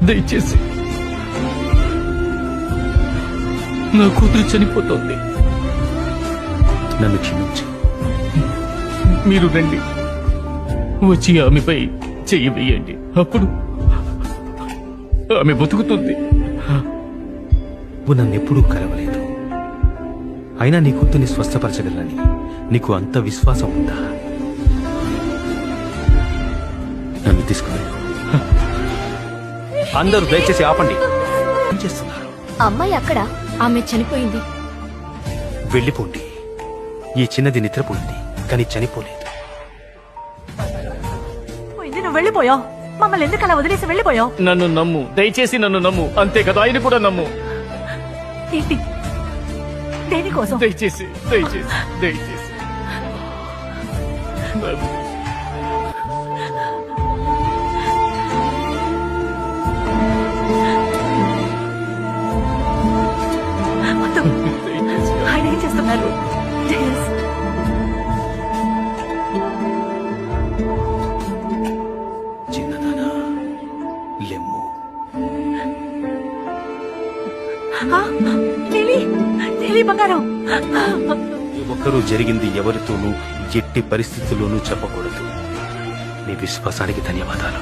దయచేసి నా కూతురు చనిపోతోంది. నన్ను క్షమించు. మీరు రండి, వచ్చి ఆమెపై చెయ్యి వేయండి. అప్పుడు ఆమె బతుకుతుంది. నువ్వు నన్నెప్పుడూ కలవలేదు, అయినా నీ కూతుర్ని స్వస్థపరచగలనని నీకు అంత విశ్వాసం ఉందా? నన్ను తీసుకువెళ్ళు. అందరూ దయచేసి ఆపండి. ఏం చేస్తున్నారు? అమ్మాయి అక్కడ, ఆమె చనిపోయింది. వెళ్ళిపోండి. ఈ చిన్నది నిద్రపోయింది, కానీ చనిపోలేదు. నువ్వు వెళ్ళిపోయావు, మమ్మల్ని ఎందుకు అలా వదిలేసి వెళ్ళిపోయావు? నన్ను నమ్ము, దయచేసి నన్ను నమ్ము. అంతే కదా, ఆయన కూడా నమ్ము. ఏంటి? దేనికోసం? దయచేసి దయచేసి దయచేసి వద్దు. ఆయన ఏం చేస్తున్నారు? జేమ్స్, చిన్నదానా, లెమ్ము. నీలి, నీలి బంగారం. ఒక్కరూ జరిగింది ఎవరితోనూ ఎట్టి పరిస్థితుల్లోనూ చెప్పకూడదు. నీ విశ్వాసానికి ధన్యవాదాలు.